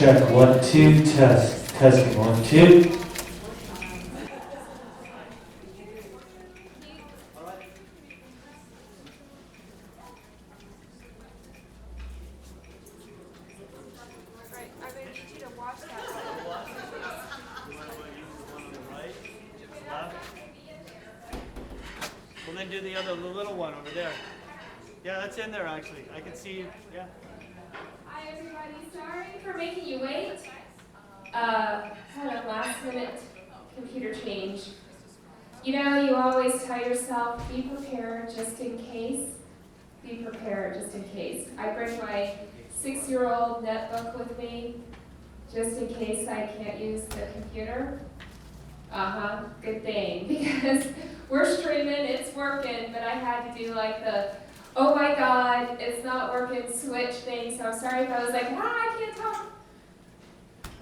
Check 1, 2, test. Testing 1, 2. Well, then do the little one over there. Yeah, that's in there actually. I can see, yeah. Hi everybody, sorry for making you wait. Had a last minute computer change. You know, you always tell yourself, be prepared just in case. Be prepared just in case. I bring my 6-year-old netbook with me just in case I can't use the computer. Good thing, because we're streaming, it's working, but I had to do like the, oh my God, it's not working, switch thing, so I'm sorry if I was like, I can't talk.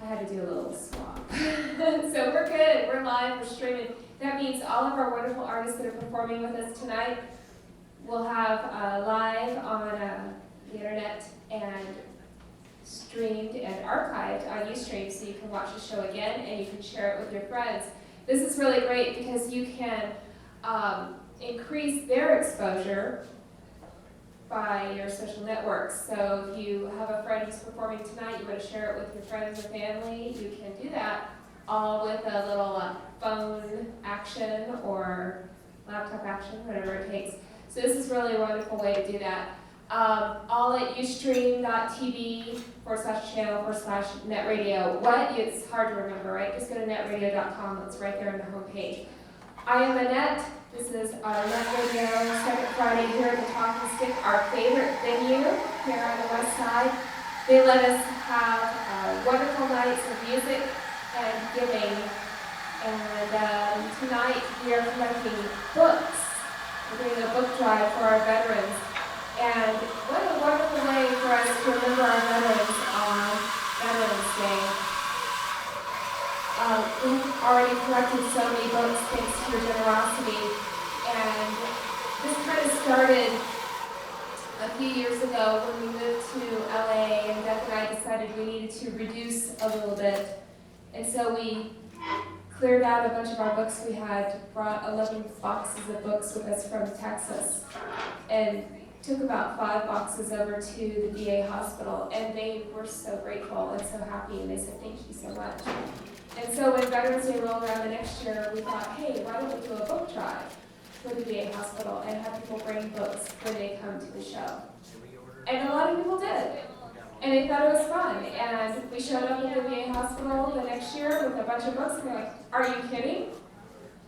I had to do a little swap. So we're good, we're live, we're streaming. That means all of our wonderful artists that are performing with us tonight will have live on the internet and streamed and archived on Ustream, so you can watch the show again and you can share it with your friends. This is really great because you can increase their exposure by your social networks. So if you have a friend who's performing tonight, you want to share it with your friends or family, you can do that all with a little phone action or laptop action, whatever it takes. So this is really a wonderful way to do that. All at ustream.tv/channel/NetteRadio. What? It's hard to remember, right? Just go to NetteRadio.com. It's right there on the homepage. I am Annette. This is our NetteRadio second Friday here at the Talking Stick, our favorite venue here on the west side. They let us have wonderful nights of music and giving. And tonight we are collecting books. We're doing a book drive for our veterans. And what a wonderful way for us to remember our veterans on Veterans Day. We've already collected so many books thanks to your generosity. And this kind of started a few years ago when we moved to LA, and Beth and I decided we needed to reduce a little bit. And so we cleared out a bunch of our books. We had brought 11 boxes of books with us from Texas. And took about 5 boxes over to the VA hospital, and they were so grateful and so happy, and they said, thank you so much. And so when Veterans Day rolled around the next year, we thought, hey, why don't we do a book drive for the VA hospital and have people bring books when they come to the show. And a lot of people did. And they thought it was fun. And we showed up at the VA hospital the next year with a bunch of books, and they're like, are you kidding?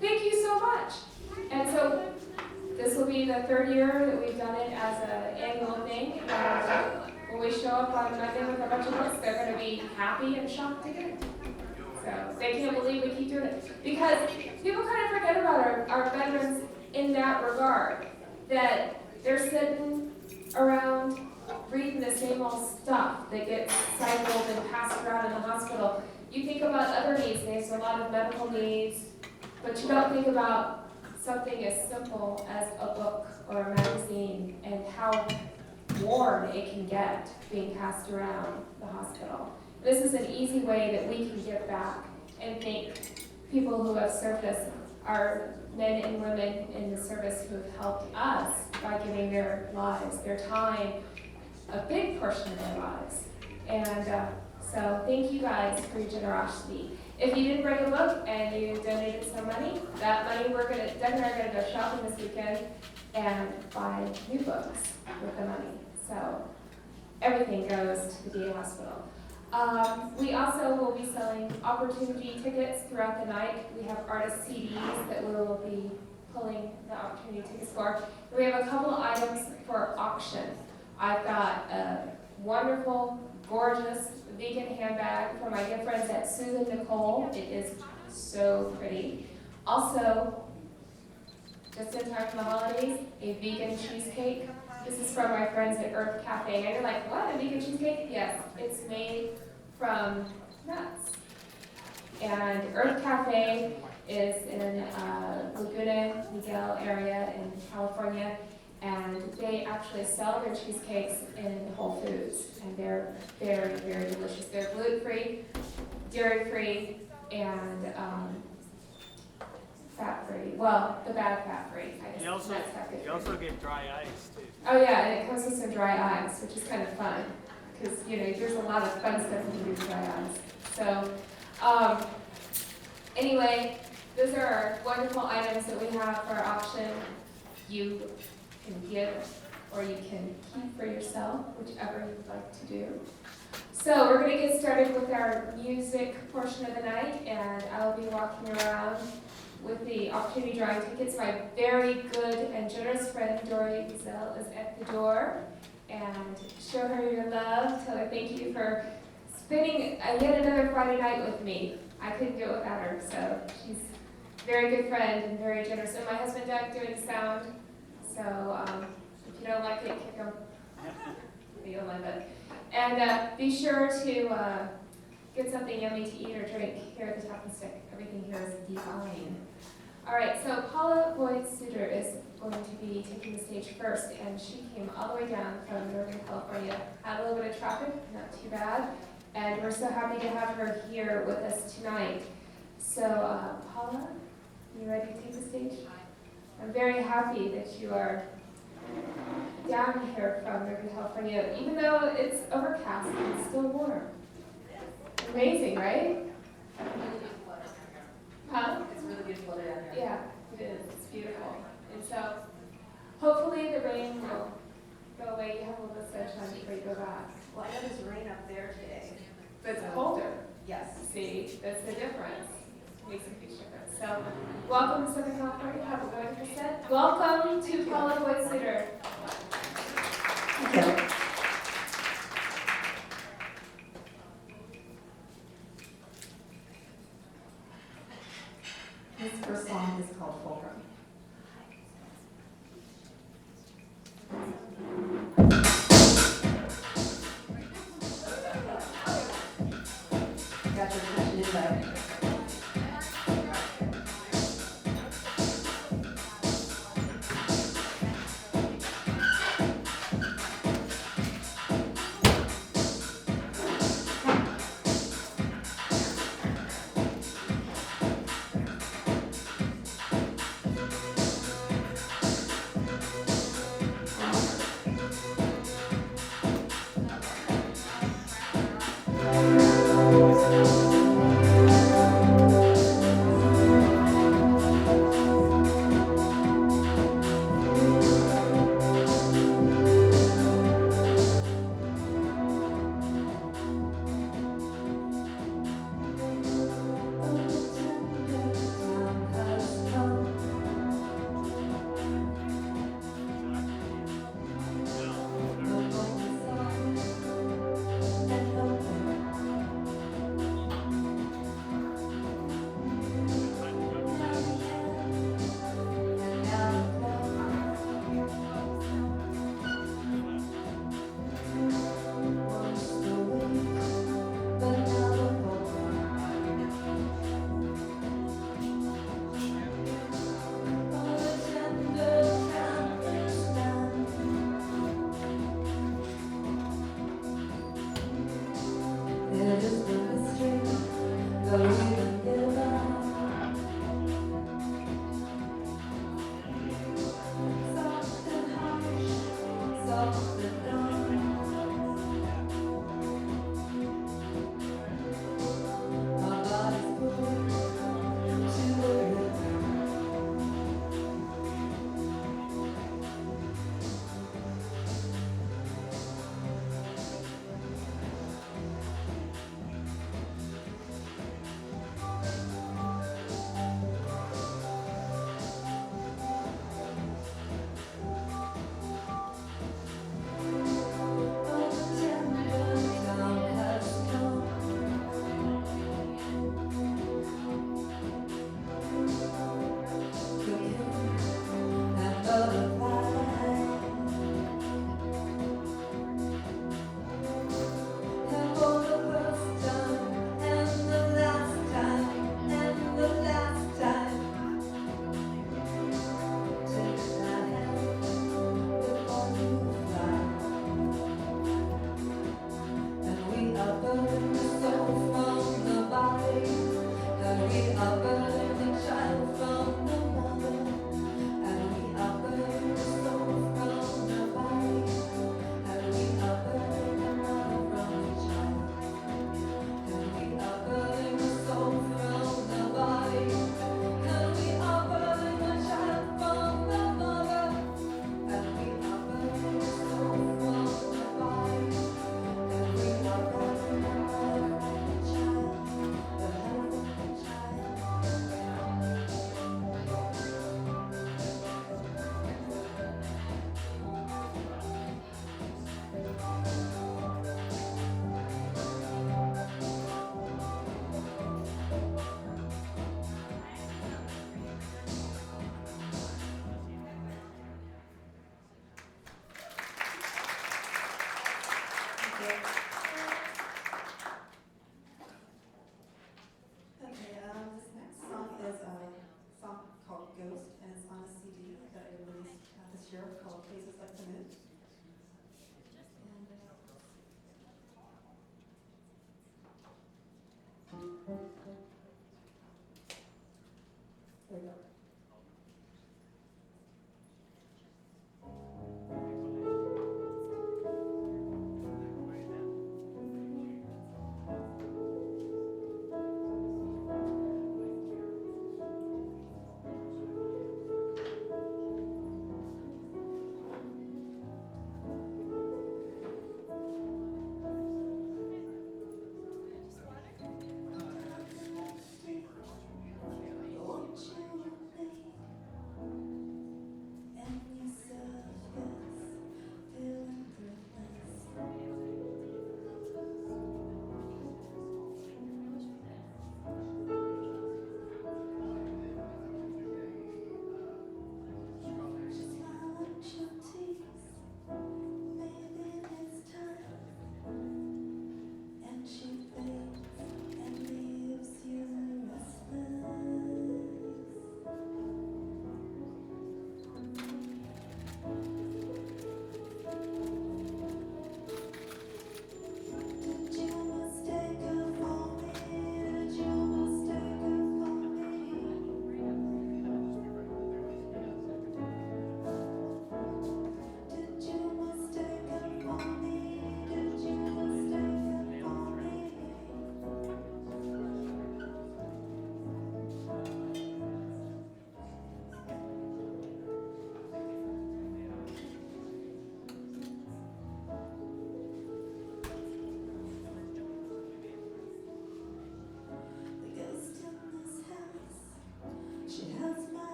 Thank you so much. And so this will be the 3rd year that we've done it as an annual thing. When we show up on Monday with a bunch of books, they're going to be happy and shocked again. So they can't believe we keep doing it. Because people kind of forget about our veterans in that regard, that they're sitting around reading the same old stuff that gets cycled and passed around in the hospital. You think about other needs. There's a lot of medical needs, but you don't think about something as simple as a book or a magazine and how worn it can get being passed around the hospital. This is an easy way that we can give back and thank people who have served us, our men and women in the service who have helped us by giving their lives, their time, a big portion of their lives. And so thank you guys for your generosity. If you didn't bring a book and you donated some money, that money Doug and I are going to go shopping this weekend and buy new books with the money. So everything goes to the VA hospital. We also will be selling opportunity tickets throughout the night. We have artist CDs that we will be pulling the opportunity tickets for. We have a couple items for auction. I've got a wonderful, gorgeous vegan handbag from my good friends at Susan Nicole. It is so pretty. Also, just in time for the holidays, a vegan cheesecake. This is from my friends at Earth Cafe. And you're like, what, a vegan cheesecake? Yes, it's made from nuts. And Earth Cafe is in Laguna Niguel area in California. And they actually sell their cheesecakes in Whole Foods, and they're very, very delicious. They're gluten-free, dairy-free, and fat-free. Well, the bad fat-free. You also get dry ice too. Oh yeah, and it comes with some dry ice, which is kind of fun, because there's a lot of fun stuff you can do with dry ice. So, anyway, those are our wonderful items that we have for auction. You can give or you can keep for yourself, whichever you'd like to do. So we're going to get started with our music portion of the night, and I'll be walking around with the opportunity drawing tickets. My very good and generous friend Dory Gazelle is at the door, and show her your love. Tell her thank you for spending yet another Friday night with me. I couldn't do it without her, so she's a very good friend and very generous. And my husband Doug doing sound. So if you don't like it, kick him. You don't like it. And be sure to get something yummy to eat or drink here at the Talking Stick. Everything here is divine. All right, so Paula Boyd-Suter is going to be taking the stage first, and she came all the way down from Northern California. Had a little bit of traffic, not too bad, and we're so happy to have her here with us tonight. So Paula, you ready to take the stage? I'm very happy that you are down here from Northern California, even though it's overcast, it's still warm. Amazing, right? Huh? It's really beautiful down here. Yeah, it is. It's beautiful. And so, hopefully the rain will go away. You have a little bit of sunshine before you go back. Well, I know there's rain up there today. But it's colder. Yes. See, that's the difference. Makes a huge difference. So, welcome to Southern California. Have a good set. Welcome to Paula Boyd-Suter. Thank you. This first song is called Fulcrum. Got your attention in there.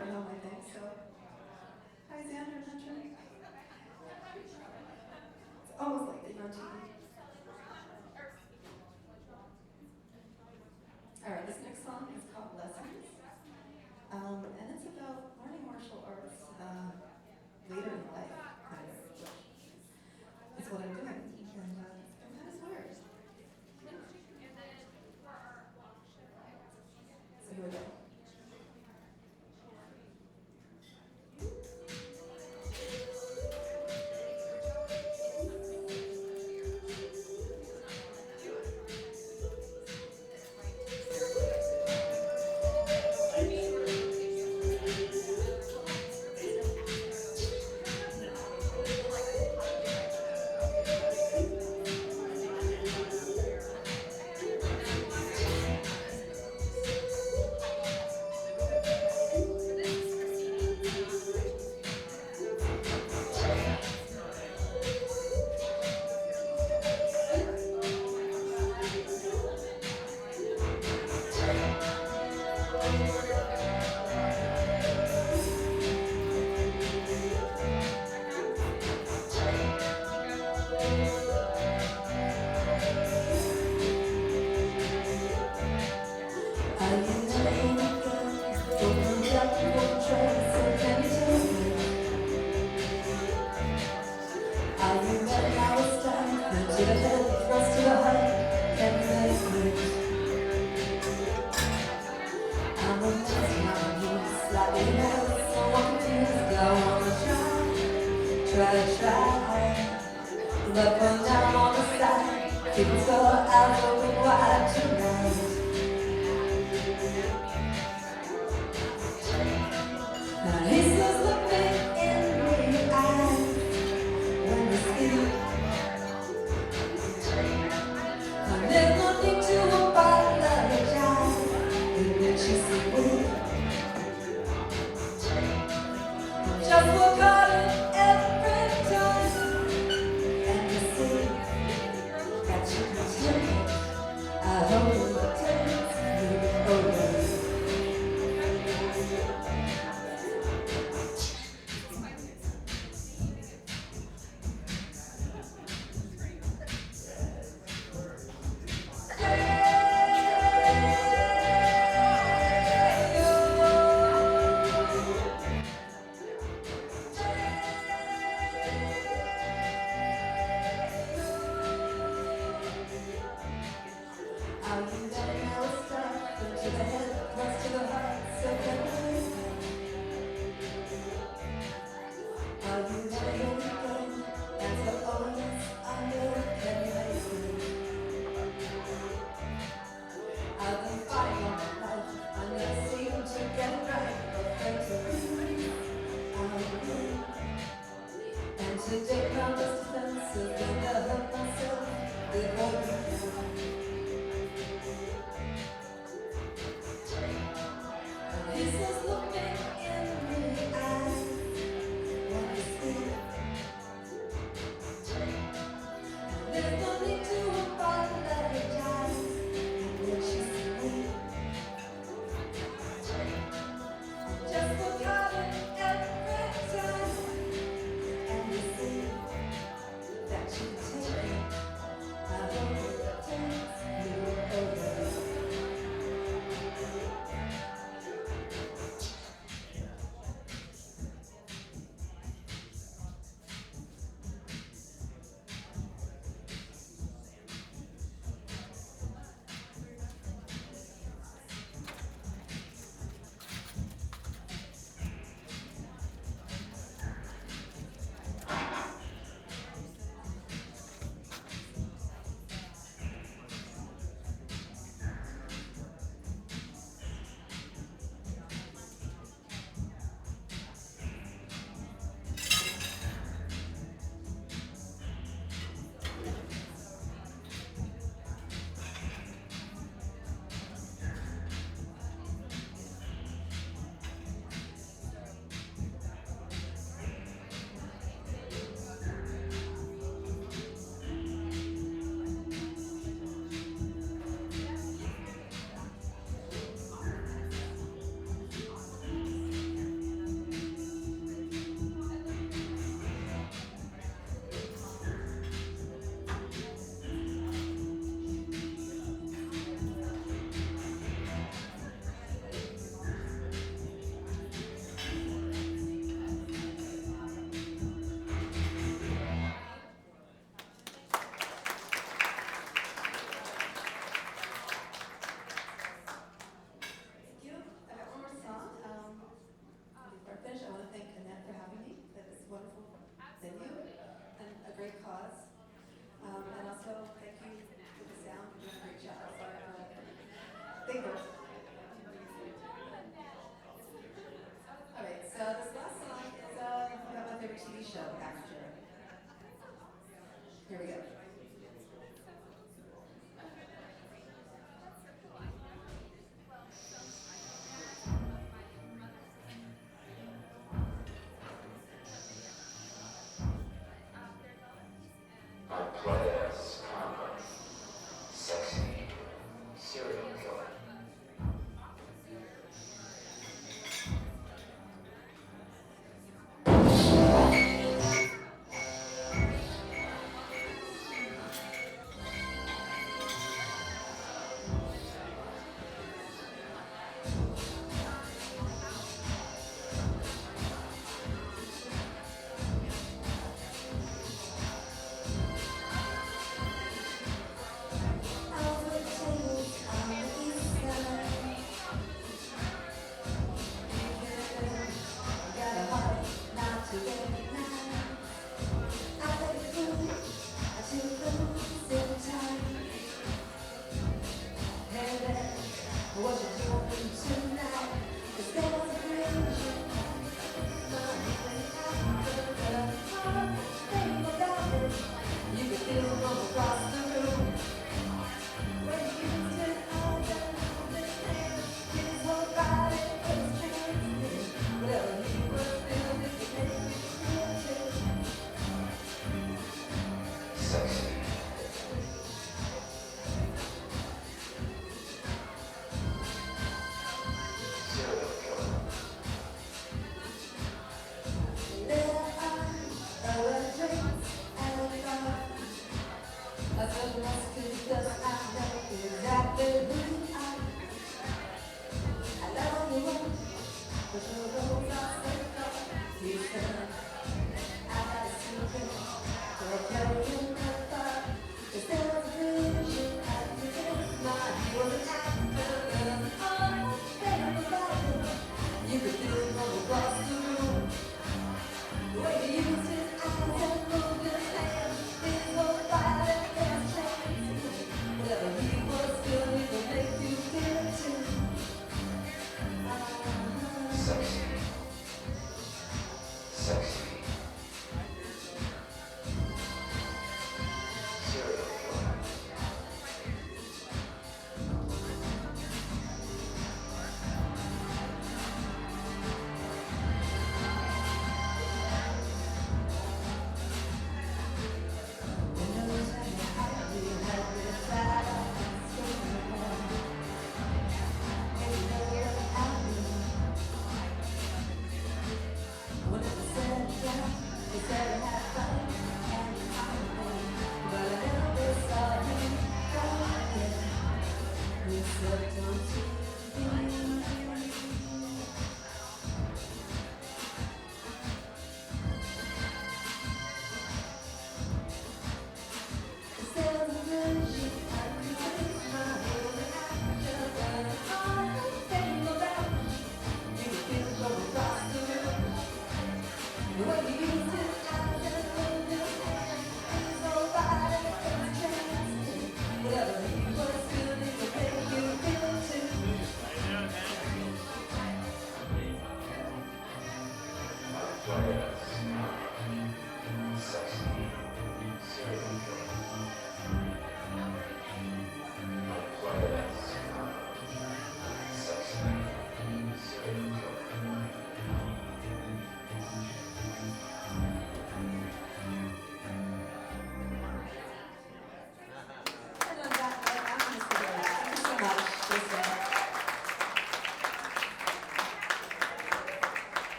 at home, I think, so. Hi, Xander, Hunter. It's almost like being on TV. All right, this next song is called Lessons. And it's about learning martial arts later in life, kind of. That's what I'm doing. And that is weird. So here we go. giggles. All right, so this last song is about my favorite TV show, After. Here we go.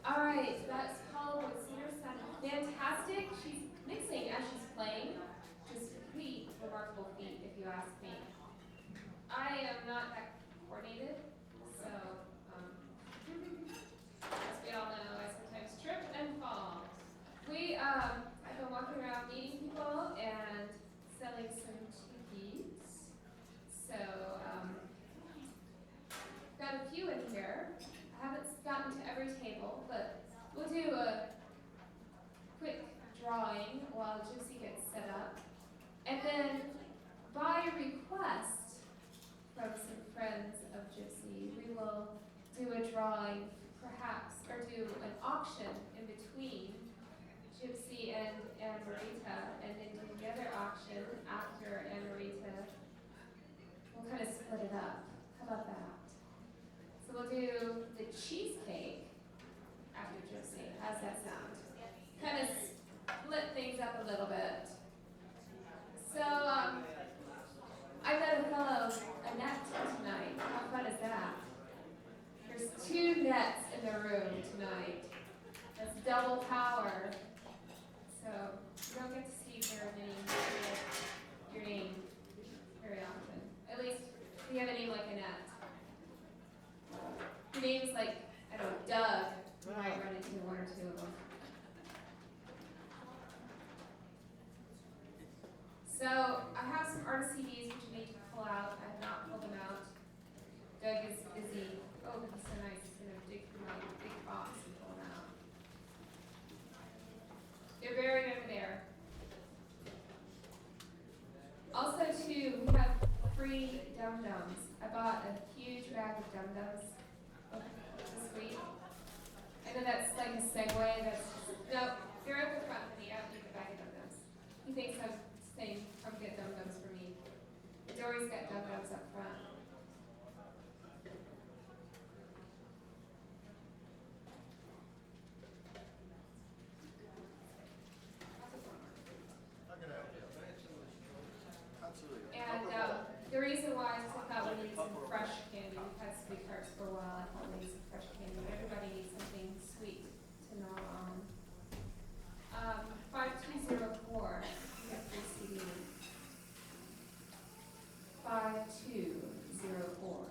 All right, that's Paula with Singer sounded fantastic. She's mixing as she's playing. Just complete remarkable feat, if you ask me. I am not that coordinated, so we'll do a quick drawing while Gypsy gets set up. And then, by request from some friends of Gypsy, we will do a drawing, perhaps, or do an auction in between Gypsy and Ann-Marita, and then do the other auction after Ann-Marita. We'll kind of split it up. How about that? So we'll do the cheesecake after Gypsy. How's that sound? Kind of split things up a little bit. So, I met a fellow, Annette, tonight. How fun is that? There's 2 Nettes in the room tonight. That's double power. So, you don't get to see very many your name very often. At least, if you have a name like Annette. Your name's like, I don't know, Doug. You might run into 1 or 2 of them. So I have some artist CDs which you need to pull out. I have not pulled them out. Doug is busy. Oh, he's so nice. He's going to dig through my big box and pull them out. They're buried over there. Also, too, we have free dum-dums. I bought a huge bag of dum-dums this week. I know that's like a segue. No, they're at the front of me. I don't need a bag of dum-dums. He thinks I'm saying, come get dum-dums for me. Dory's got dum-dums up front. And the reason why is I thought we needed some fresh candy. We've had sweet tarts for a while. I thought we needed some fresh candy. Everybody needs something sweet to gnaw on. 5204. We have free CD. 5204.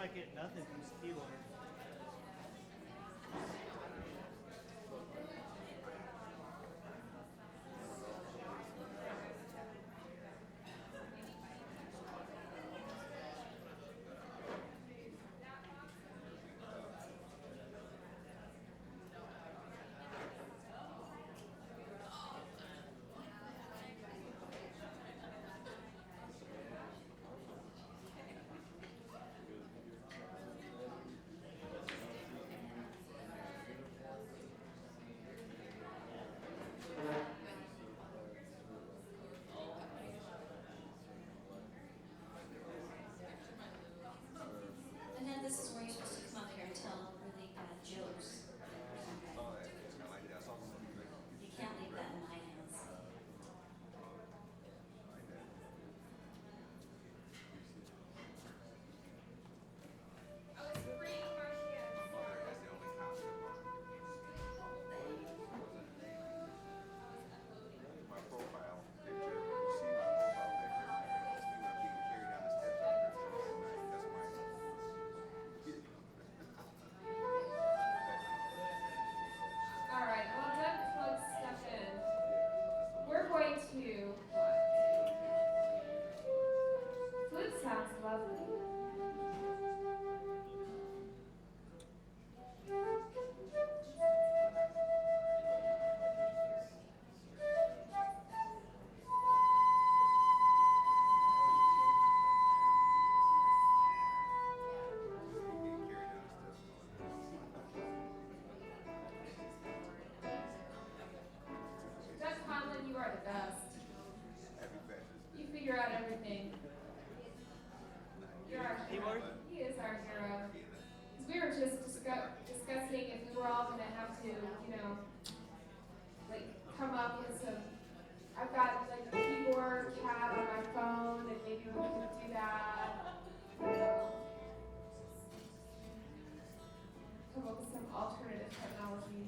not getting nothing from this keyboard. And then this is where you're supposed to come up here and tell really bad jokes. You can't leave that in my hands. Oh, it's free Martians. My profile picture, you see my profile picture, it's me when I'm being carried down the steps out there tonight. That's my All right, well, Doug plugs stuff in. We're going to what? Flute sounds lovely. being carried down the steps. Doug Conlon, you are the best. Happy Veterans Day. You figure out everything. You're our Keyboard? hero. He is our hero. 'Cause we were just discussing if we were all going to have to, you know, like come up with some. I've got like a keyboard tab on my phone, and maybe we could do that. Come up with some alternative technology.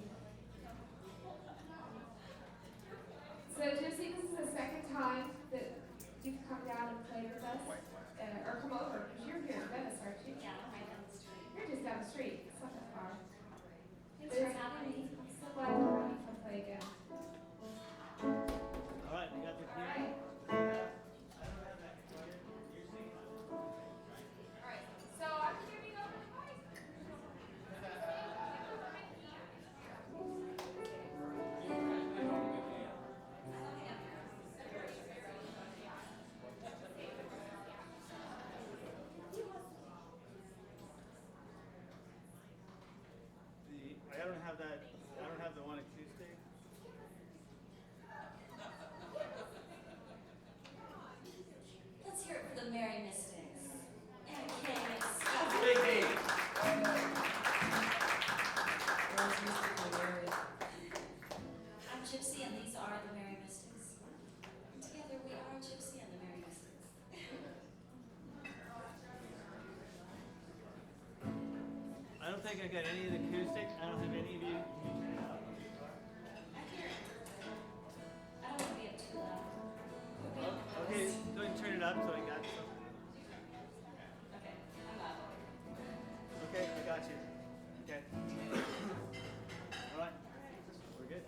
So, Gypsy, this is the second time that you've come down and played with us, or come over, because you're here in Venice, aren't you? Yeah, right down the street. You're just down the street, it's not that far. Thanks for having me. I'm so glad to have you come play again. All right, we got the All keyboard. right. All right, so I'm giving over the mic. I don't have that. I don't have the one acoustic. Let's hear it for the Merry Mystics. And Kay and Scott. Big D. I'm Gypsy and these are the Merry Mystics. And together we are Gypsy and the Merry Mystics. I don't think I got any of the acoustic. I don't have any of you. I hear it. I don't want to be up too loud. Okay, go ahead and turn it up so I got some. Okay, I'm up. Okay, I got you. Okay. All right. We're good.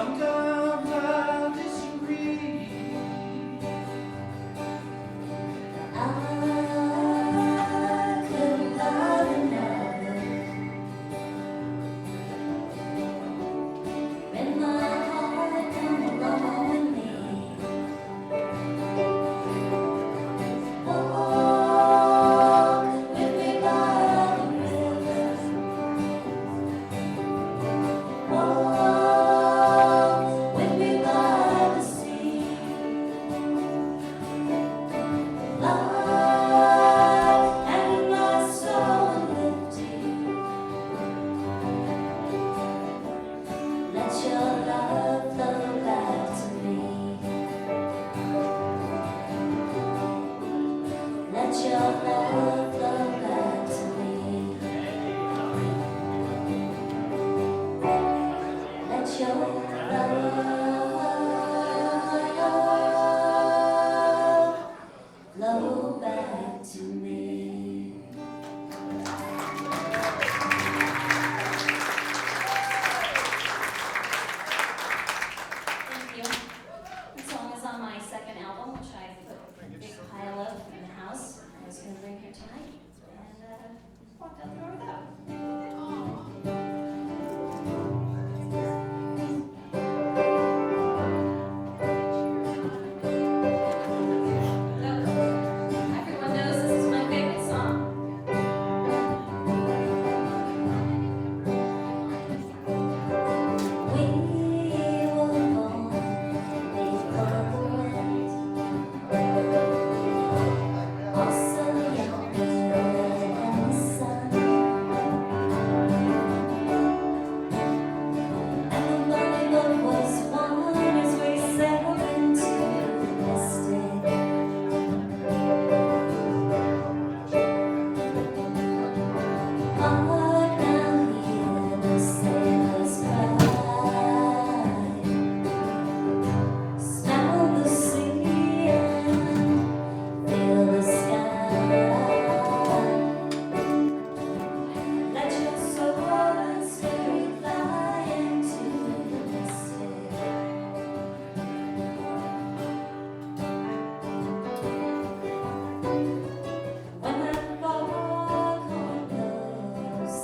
Sometimes I disagree. I couldn't love another when my heart come along with me. Walk with me by the river. Walk with me by the sea. Love and my soul lifting. Let your love flow back to me. Let your love flow back to me. Let your love flow back to me. Thank you. This song is on my second album, which I put a big pile of in the house. I was going to bring here tonight, and walked out the door without. Everyone knows this is my favorite song. We were born before the wind, also younger than the sun. And the lonely boat was one as we sailed into the mystic. Hard ground here, the sailors cried. Smell the sea and feel the sky. Let your soul and spirit fly into the mystic. When that foghorn blows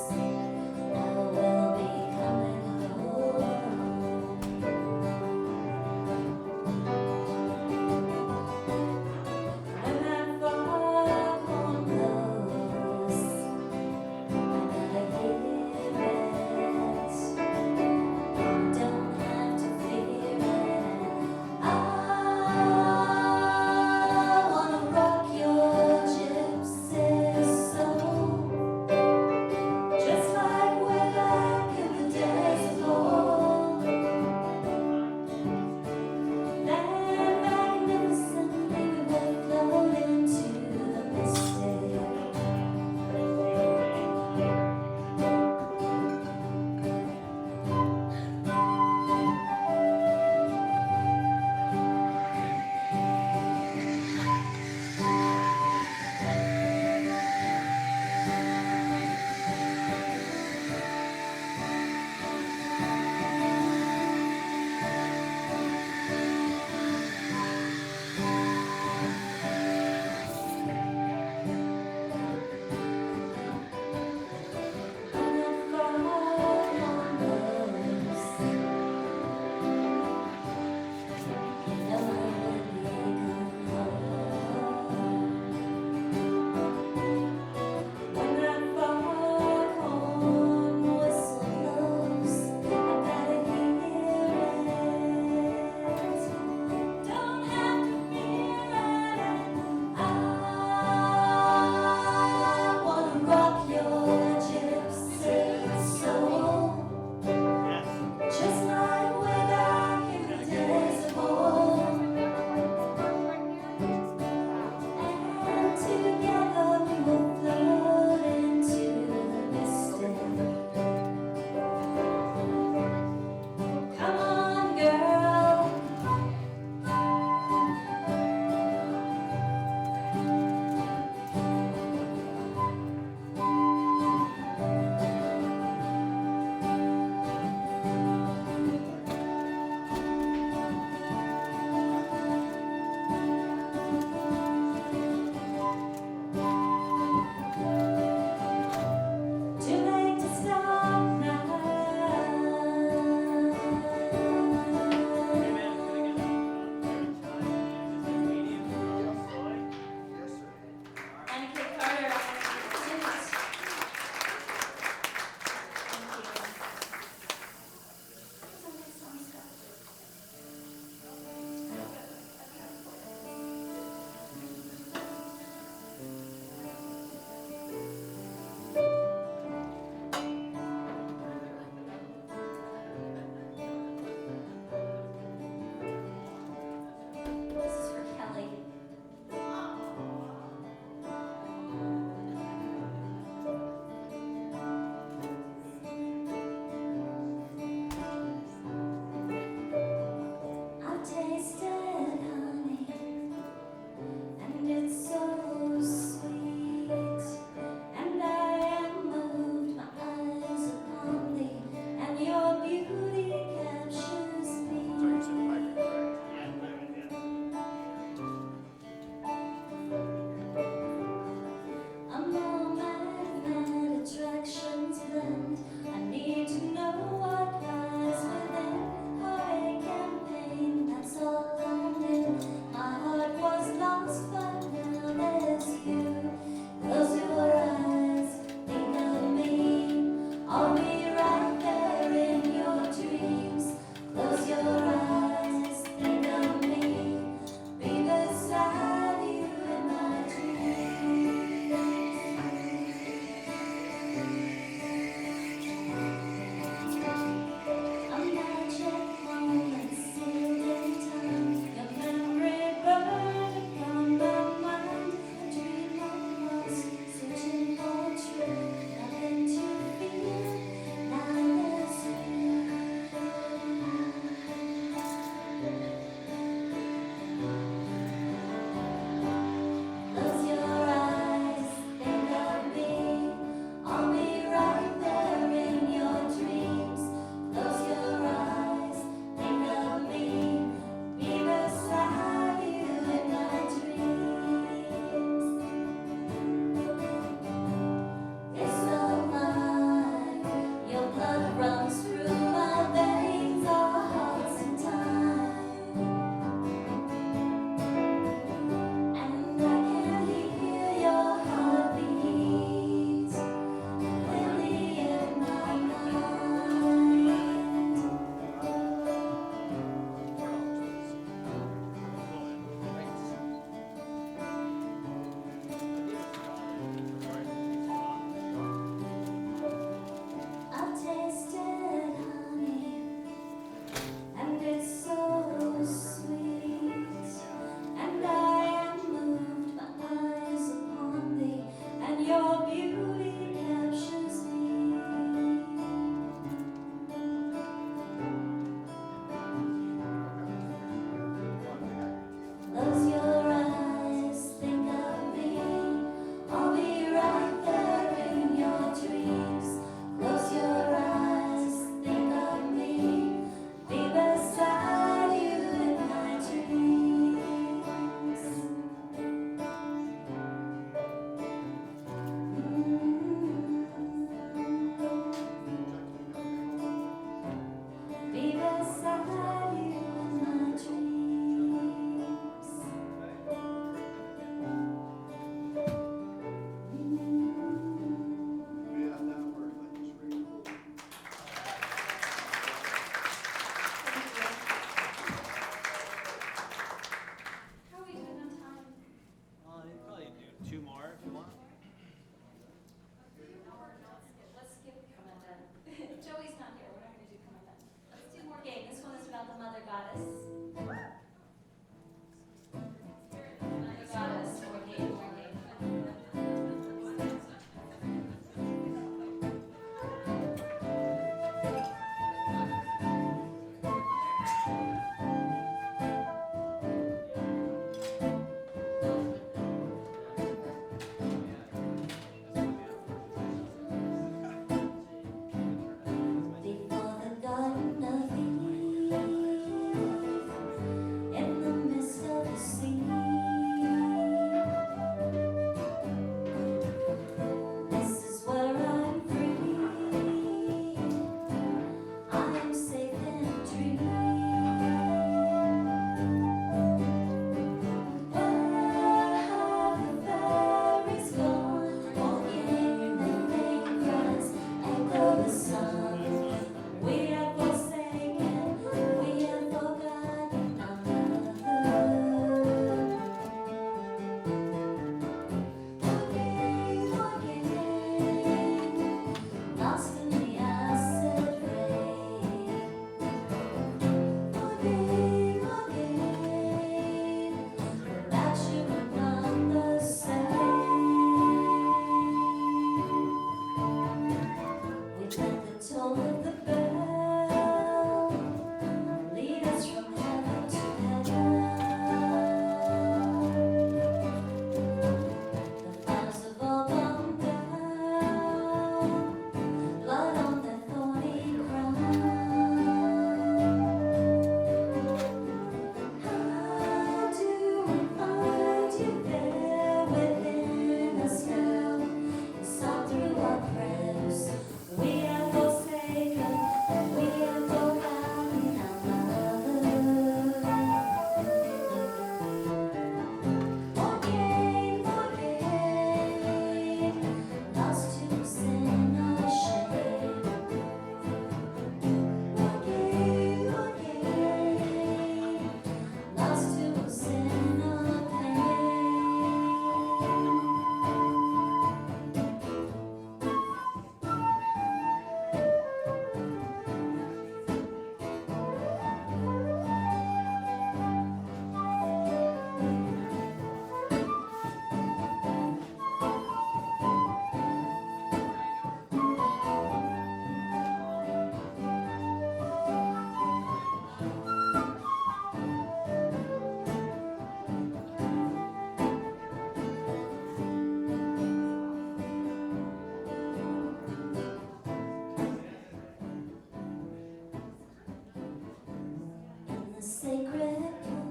sacred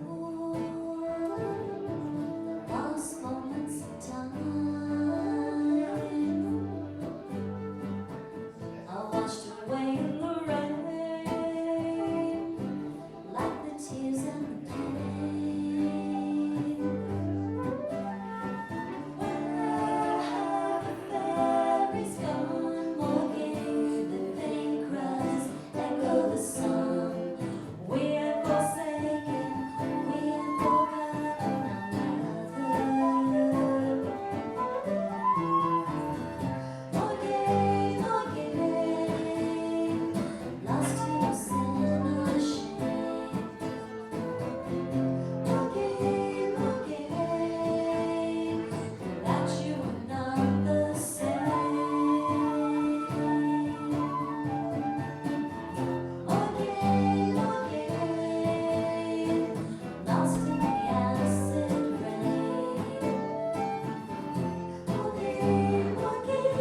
pool, lost moments of time. I washed away in the rain, like the tears and the pain. Where have the fairies gone? More gay than vain cries echo the song. We're forsaken, we're forgotten another. More gay, lost to sin or shame. More gay, without you we're not the same. More gay, lost in the acid rain. More gay,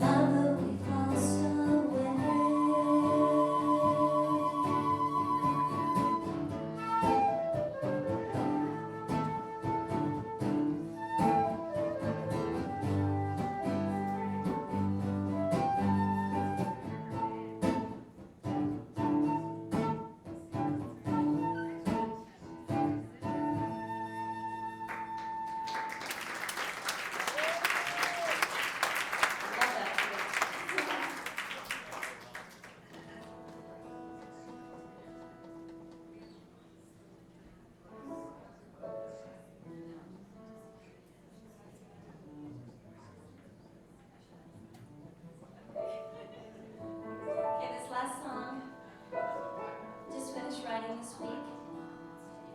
mother, we've lost our way. Okay, this last song, just finished writing this week,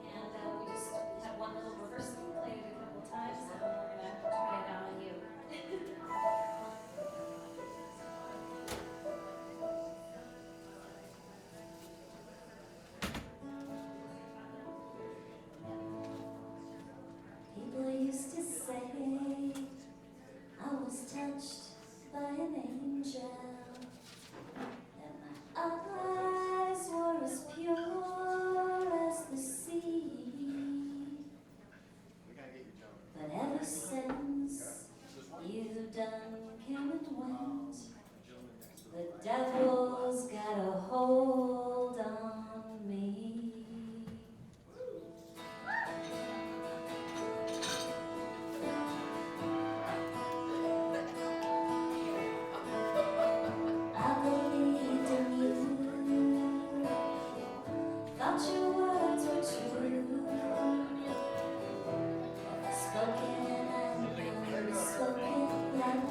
and we just had one little rehearsal, played it a couple times, and we're gonna try it out on you. People used to say I was touched by an angel, and my eyes were as pure as the sea. But ever since you done came and went, the devil's got a hold on me. I believed in you, thought your words were true, spoken and unspoken love.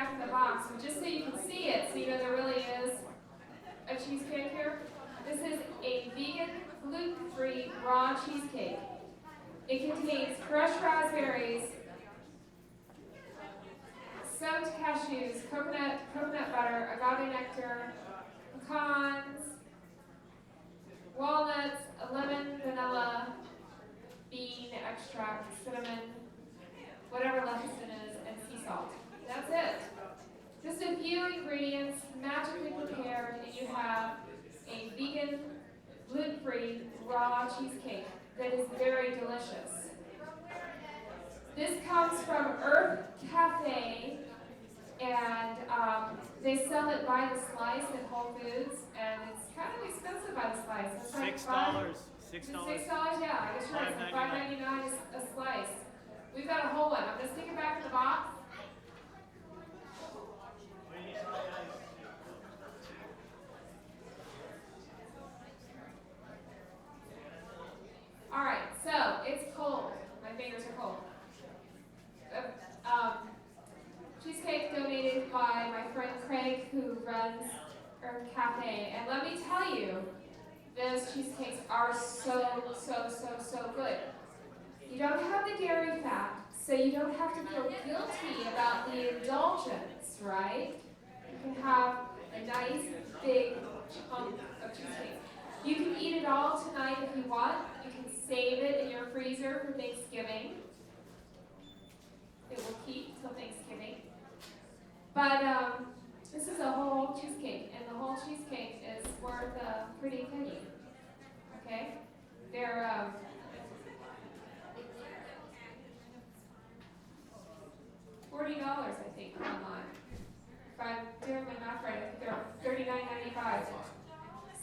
back in the box, but just so you can see it, so you know there really is a cheesecake here. This is a vegan, gluten-free, raw cheesecake. It contains fresh raspberries, soaked cashews, coconut butter, agave nectar, pecans, walnuts, lemon, vanilla, bean extract, cinnamon, whatever lecithin is, and sea salt. That's it. Just a few ingredients, magically prepared, and you have a vegan, gluten-free, raw cheesecake that is very delicious. This comes from Earth Cafe, and they sell it by the slice at Whole Foods, and it's kind of expensive by the slice. It's like $6. $6, yeah, I guess you're right. It's $5.99 a slice. We've got a whole one. I'm going to stick it back in the box. All right, so it's cold. My fingers are cold. Cheesecake donated by my friend Craig, who runs Earth Cafe. And let me tell you, those cheesecakes are so good. You don't have the dairy fat, so you don't have to feel guilty about the indulgence, right? You can have a nice big chunk of cheesecake. You can eat it all tonight if you want. You can save it in your freezer for Thanksgiving. It will keep till Thanksgiving. But this is a whole cheesecake, and the whole cheesecake is worth a pretty penny. Okay? They're $40, I think, online. If I'm doing my math right, I think they're $39.95.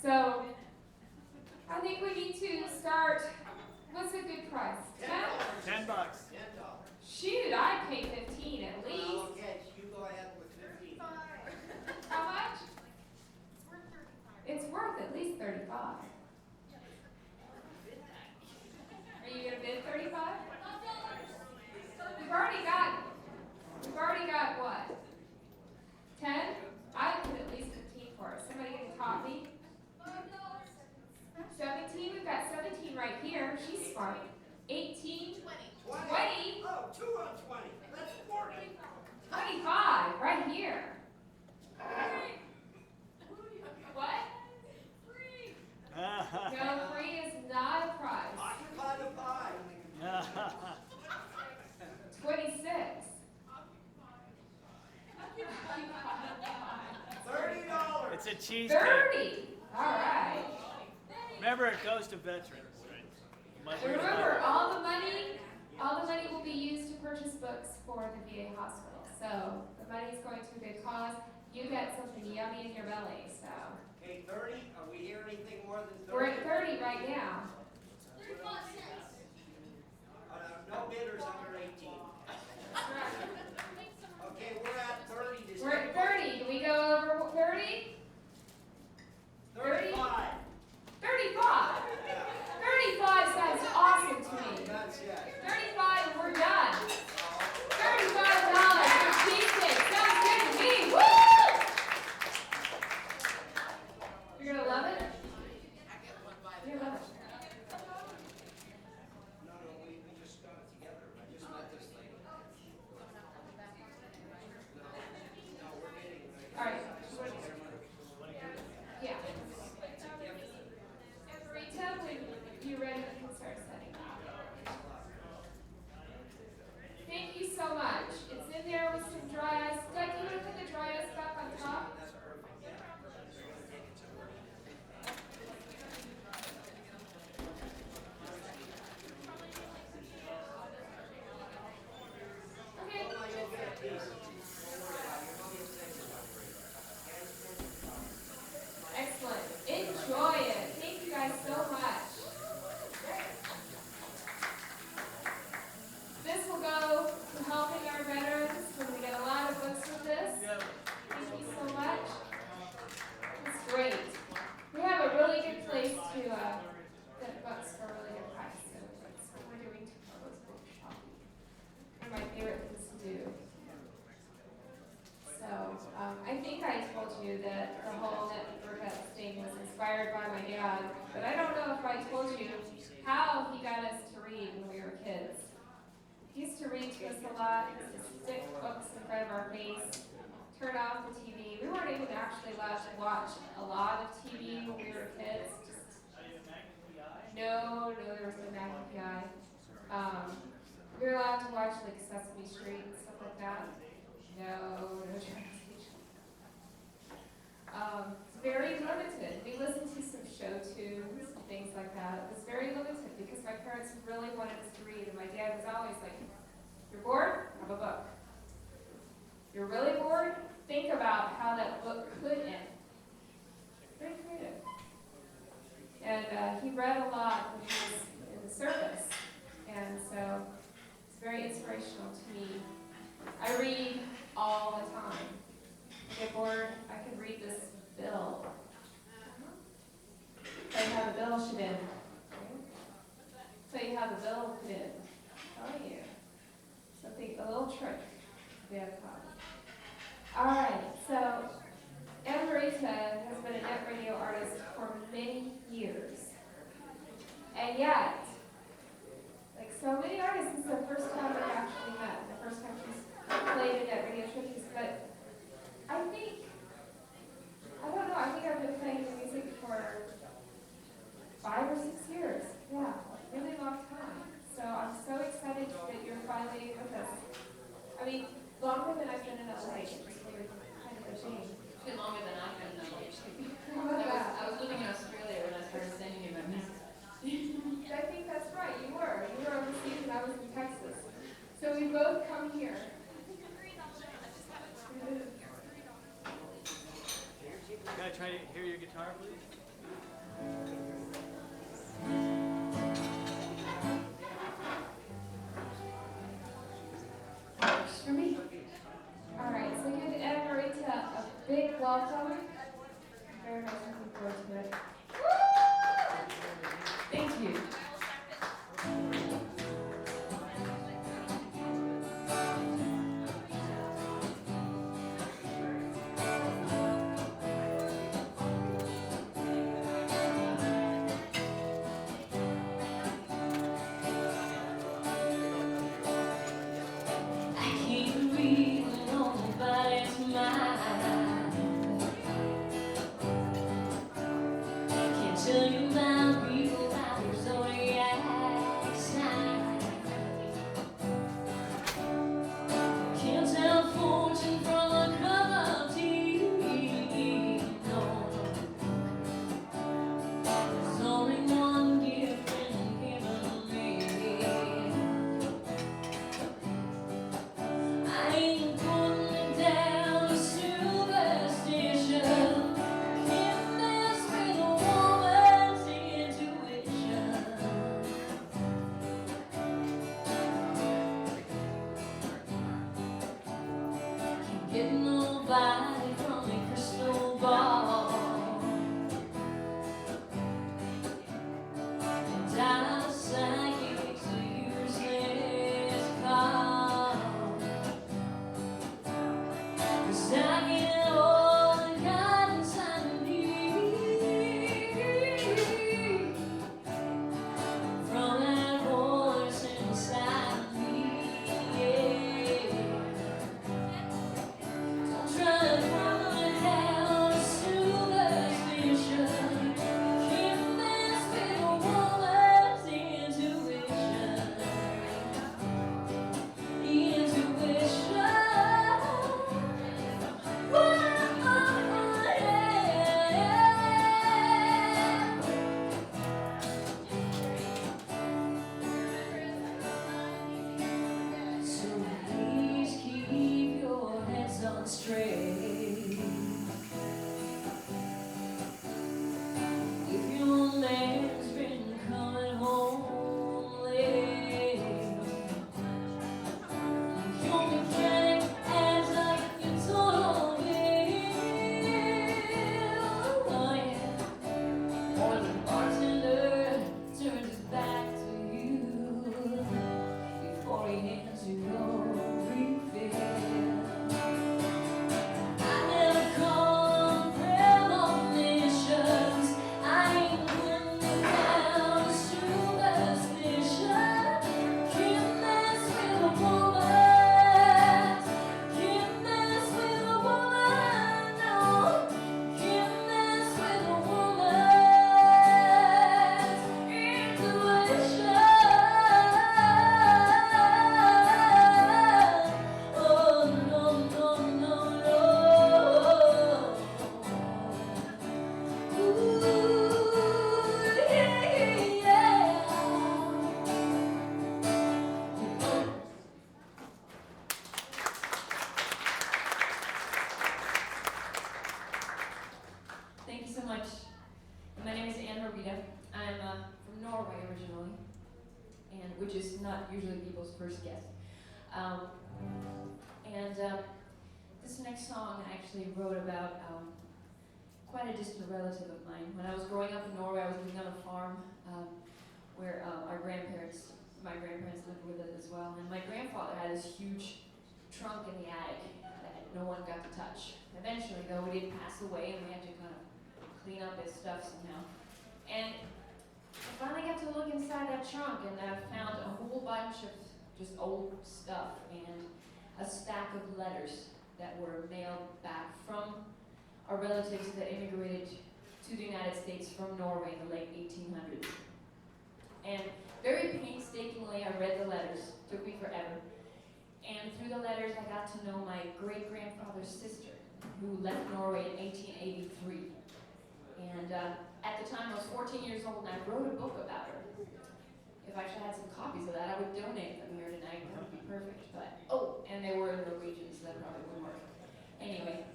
So I think we need to start. What's a good price? $10. Shoot, I'd pay 15 at least. Okay, you go ahead with 15. How much? It's worth at least 35. Are you gonna bid 35? We've already got what? 10? I'd put at least 15 for it. Somebody can top me. 17? We've got 17 right here. She's smart. 18? 20? Oh, 2 on 20. That's 40. 25, right here. What? No, free is not a prize. Occupy the pie. 26. $30. It's a cheesecake. 30. All right. Remember, it goes to veterans. Right? And remember, all the money will be used to purchase books for the VA hospital. So the money is going to a good cause. You get something yummy in your belly. So Okay, 30. Are we hearing anything more than 30? we're at 30 right now. 35 cents. No bidders under 18. Okay, we're at 30. We're at 30. Do we go over 30? 35. 35. 35 sounds awesome to me. That's yes. 35 and we're done. $35 for cheesecake. Sounds good to me. Woo! You're gonna love it? You're gonna love it. No, we just got it together. I just met this lady. to us a lot. He used to stick books in front of our face, turn off the TV. We weren't even actually allowed to watch a lot of TV when we were kids. No, there was no Magnum PI. We were allowed to watch like Sesame Street and stuff like that. No translation. It's very limited. We listened to some show tunes and things like that. It was very limited because my parents really wanted us to read, and my dad was always like, "You're bored? Have a book. You're really bored? Think about how that book could end." Very creative. And he read a lot when he was in the service, and so it's very inspirational to me. I read all the time. I get bored, I could read this bill. Tell you how the bill should end. Tell you how the bill could end. Tell you. Something, a little trick we have taught. Alright, so Ann-Marita has been a NetteRadio artist for many years. And yet, like so many artists, this is the first time we've actually met, the first time she's played a NetteRadio showcase, but I don't know, I think I've been playing the music for 5 or 6 years. Yeah, really long time. So I'm so excited that you're finally with us. I mean, longer than I've been in LA, it's really kind of a change. It's been longer than I've been in LA. How about that? I was living in Australia when I started sending you my music. I think that's right, you were. You were overseas and I was in Texas. So we both come here. Can I try to hear your guitar, please? Works for me. All right, so give Ann-Marita a big welcome. Very much looking forward to it. Thank you. Tell you about real hours on the outside. Can't tell fortune from a cup of tea. No, there's only one difference in him and me. I ain't putting it down to superstition. Get nobody from a crystal ball. And I'm psychics a useless call. 'Cause I get all the guidance I need from that voice inside me. Yeah. not usually people's first guess. This next song I actually wrote about quite a distant relative of mine. When I was growing up in Norway, I was living on a farm where my grandparents lived with us as well. And my grandfather had this huge trunk in the attic that no one got to touch. Eventually, though, he did pass away, and we had to kind of clean up his stuff somehow. And I finally got to look inside that trunk, and I found a whole bunch of just old stuff and a stack of letters that were mailed back from our relatives that immigrated to the United States from Norway in the late 1800s. And very painstakingly, I read the letters. Took me forever. And through the letters, I got to know my great-grandfather's sister, who left Norway in 1883. And at the time, I was 14 years old, and I wrote a book about her. If I actually had some copies of that, I would donate them here tonight. That would be perfect. But and they were in Norwegian, so that probably wouldn't work. Anyway,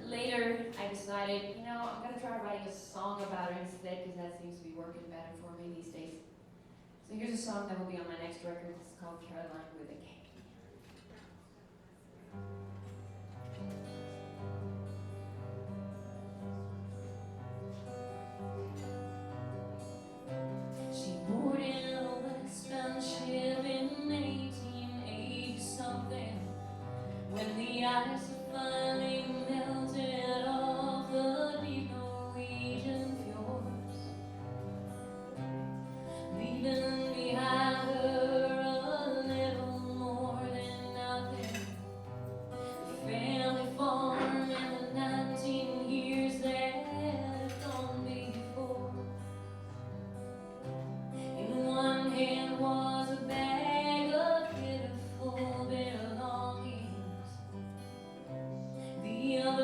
later I decided, I'm going to try writing a song about her instead, because that seems to be working better for me these days. So here's a song that will be on my next record. It's called Caroline with a K. She boarded a Westbound ship in 1880 something, when the ice finally melted off the deep Norwegian fjords, leaving behind her a little more than nothing. The family farm and the 19 years that had gone before. In one hand was a bag of pitiful belongings, the other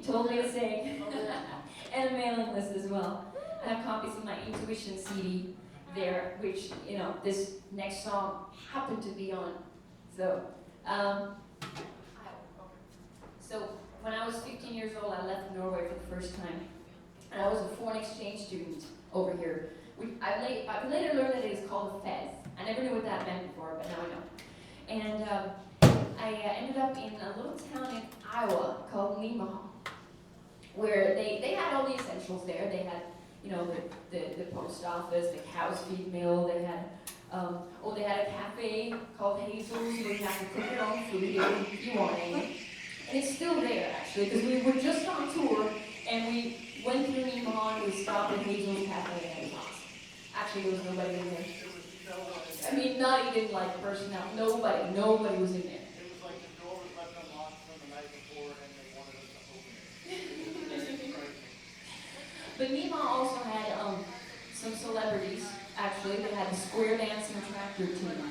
He told me to sing. And a mailing list as well. I have copies of my Intuition CD there, which, you know, this next song happened to be on. So, so when I was 15 years old, I left Norway for the first time. And I was a foreign exchange student over here. I later learned that it is called a fez. I never knew what that meant before, but now I know. And I ended up in a little town in Iowa called Nemaha, where they had all the essentials there. They had, you know, the post office, the cow's feed mill. They had they had a cafe called Hazel's where you have to cook your own food if you want any. And it's still there actually, because we were just on tour and we went through Nemaha and we stopped at Hazel's cafe and it was awesome. Actually, there was nobody in there. I mean, not even like personnel. Nobody was in there. It was like the door was left unlocked from the night before and they wanted us to open it. But Nemaha also had some celebrities. Actually, they had a square dancing tractor team.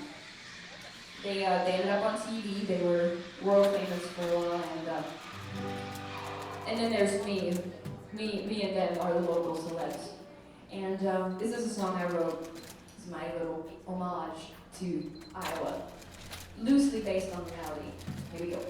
They ended up on TV. They were world famous for a while, and then there's me. Me and them are the local celebs. And this is a song I wrote. It's my little homage to Iowa, loosely based on reality. Here we go.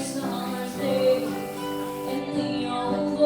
Summer's day in the old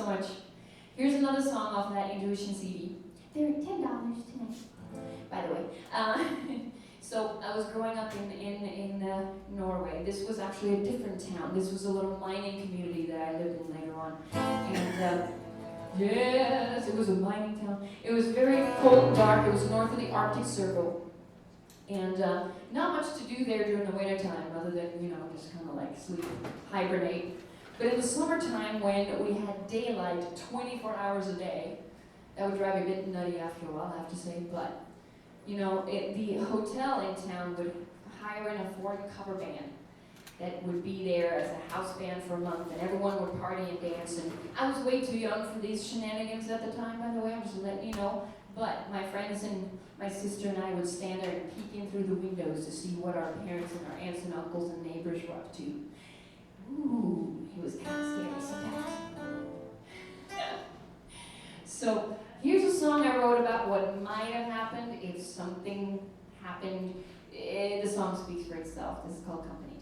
so much. Here's another song off of that Intuition CD. They're $10 tonight, by the way. So I was growing up in Norway. This was actually a different town. This was a little mining community that I lived in later on. And yes, it was a mining town. It was very cold and dark. It was north of the Arctic Circle. And not much to do there during the winter time, other than, just kind of like sleep, hibernate. But in the summertime, when we had daylight 24 hours a day, that would drive me a bit nutty after a while, I have to say. But, the hotel in town would hire in a foreign cover band that would be there as a house band for a month, and everyone would party and dance. And I was way too young for these shenanigans at the time, by the way, I'm just letting you know. But my friends and my sister and I would stand there and peek in through the windows to see what our parents and our aunts and uncles and neighbors were up to. Ooh, it was kind of scary sometimes. So here's a song I wrote about what might have happened if something happened. The song speaks for itself. This is called Company Town.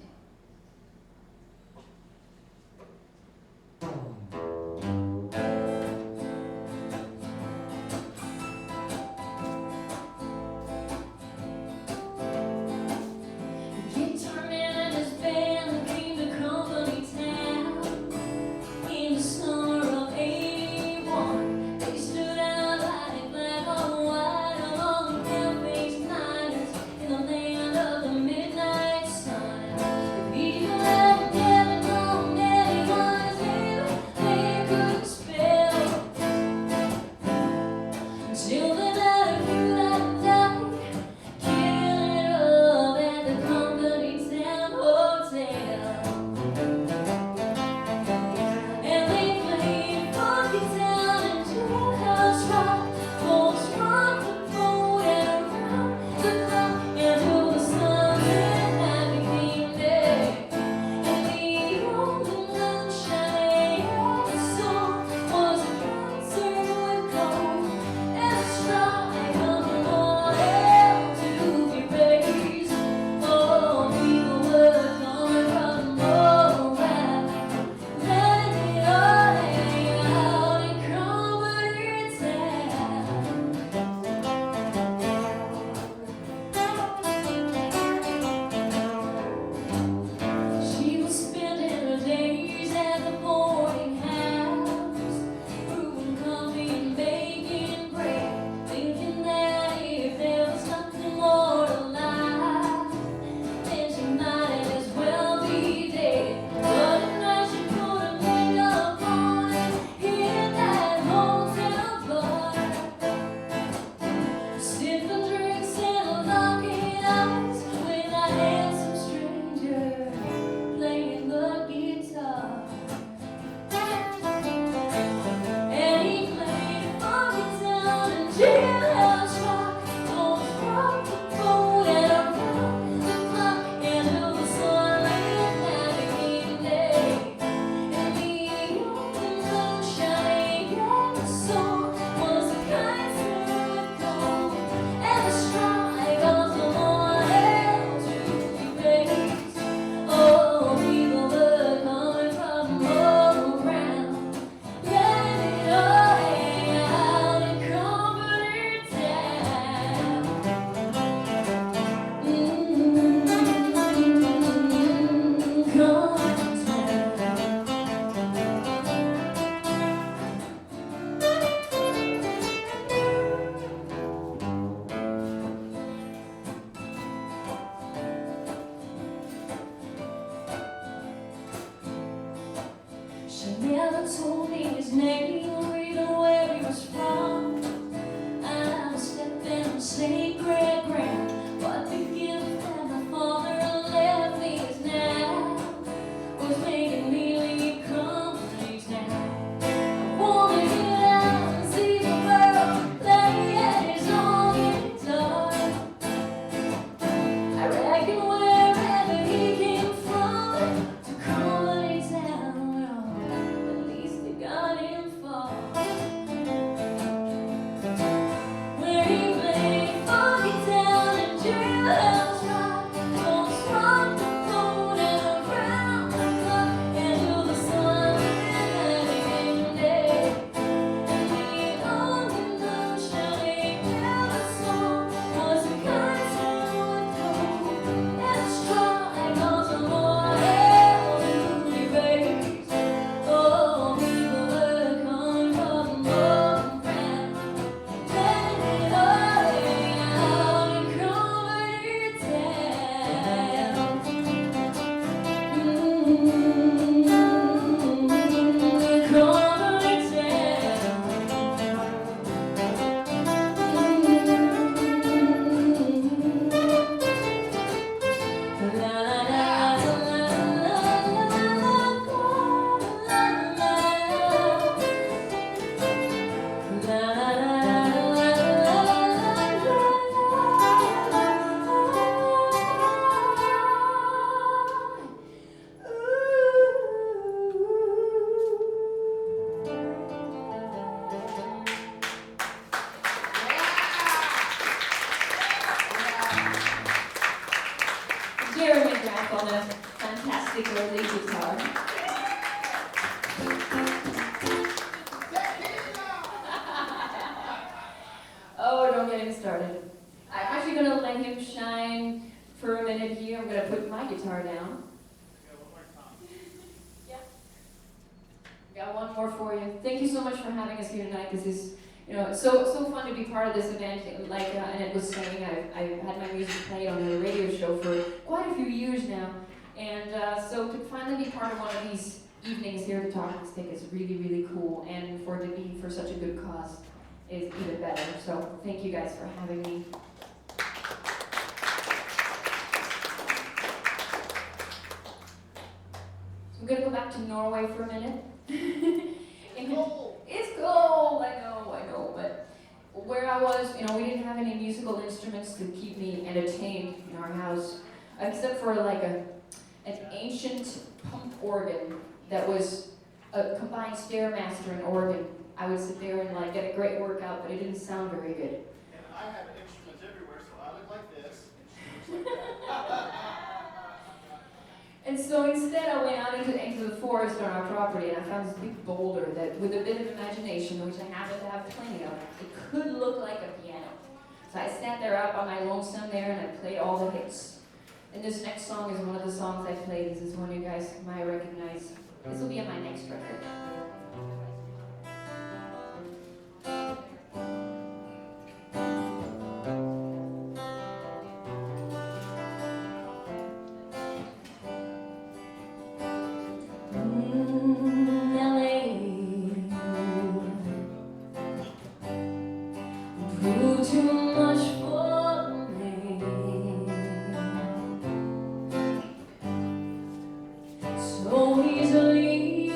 on the fantastic early guitar. Oh, don't get him started. I'm actually going to let him shine for a minute here. I'm going to put my guitar down. Yeah. Got one more for you. Thank you so much for having us here tonight. This is, it's so fun to be part of this event. Like Annette was saying, I've had my music played on the radio show for quite a few years now. And so to finally be part of one of these evenings here at the Talking Stick is really, really cool. And for it to be for such a good cause is even better. So thank you guys for having me. So I'm gonna go back to Norway for a minute. It's cold, I know, but where I was, we didn't have any musical instruments to keep me entertained in our house, except for like an ancient pump organ that was a combined Stairmaster and organ. I would sit there and like get a great workout, but it didn't sound very good. And I have instruments everywhere, so I look like this, and she looks like that. And so instead I went out into the forest on our property and I found this big boulder that with a bit of imagination, which I happen to have plenty of, it could look like a piano. So I sat there out by my lonesome there and I played all the hits. And this next song is one of the songs I played. This is one you guys might recognize. This will be on my next record. So easily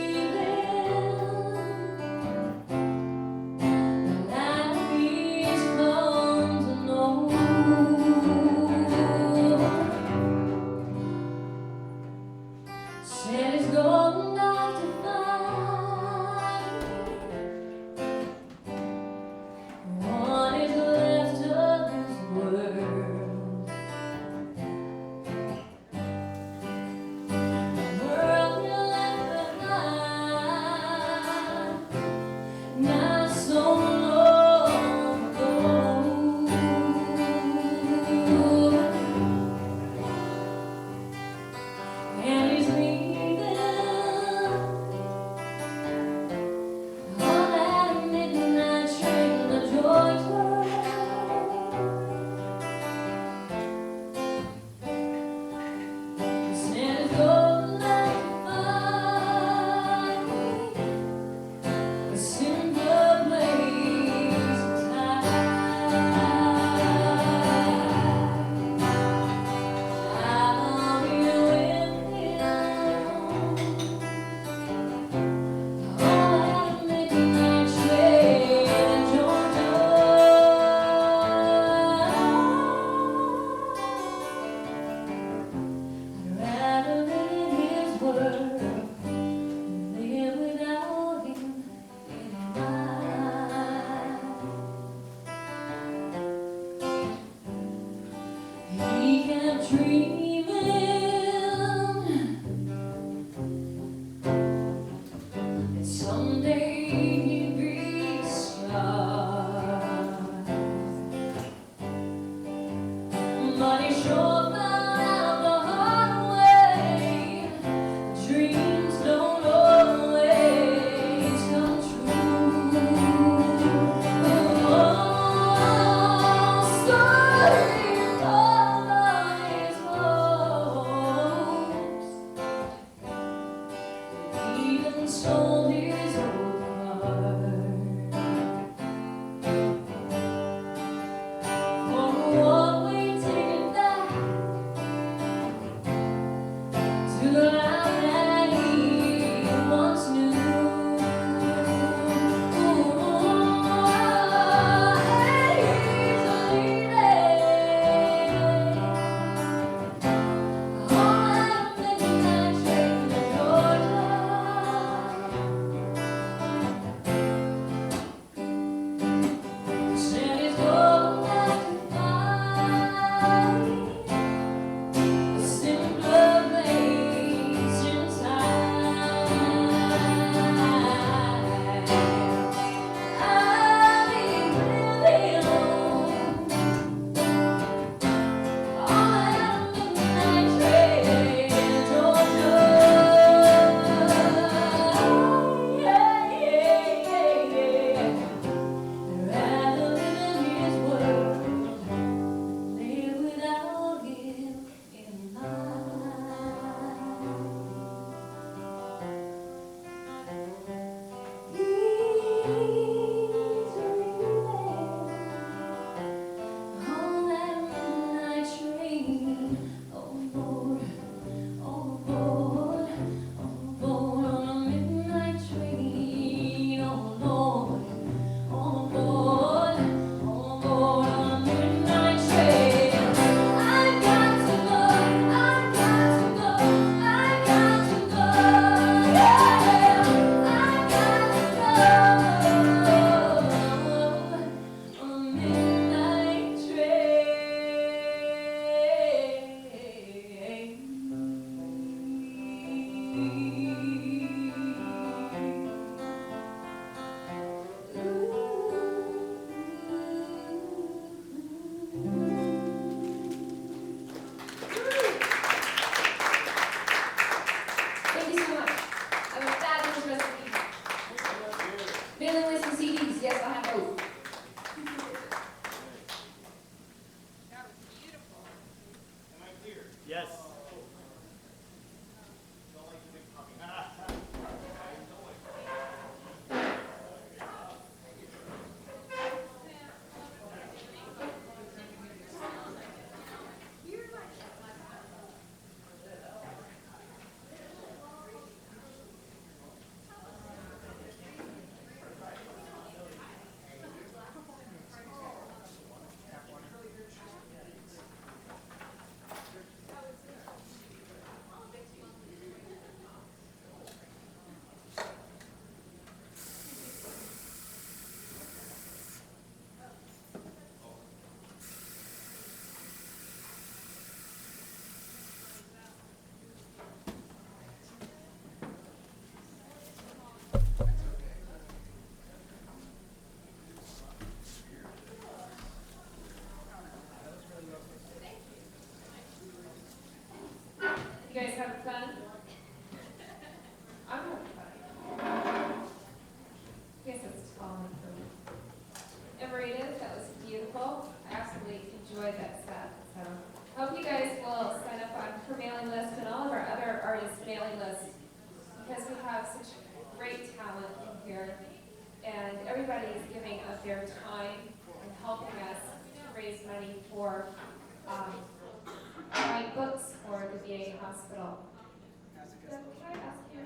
Thank you so much. I have a fabulous recipe. Mailing lists and CDs, yes, I have both. Am I clear? Yes. Don't like the big puppy. You guys having fun? I'm having fun. Yes, it's falling for me. Ann-Marita, that was beautiful. I absolutely enjoyed that set. So I hope you guys will sign up on her mailing list and all of our other artists' mailing lists, because we have such great talent in here, and everybody is giving of their time and helping us to raise money for buying books for the VA hospital. So can I ask you?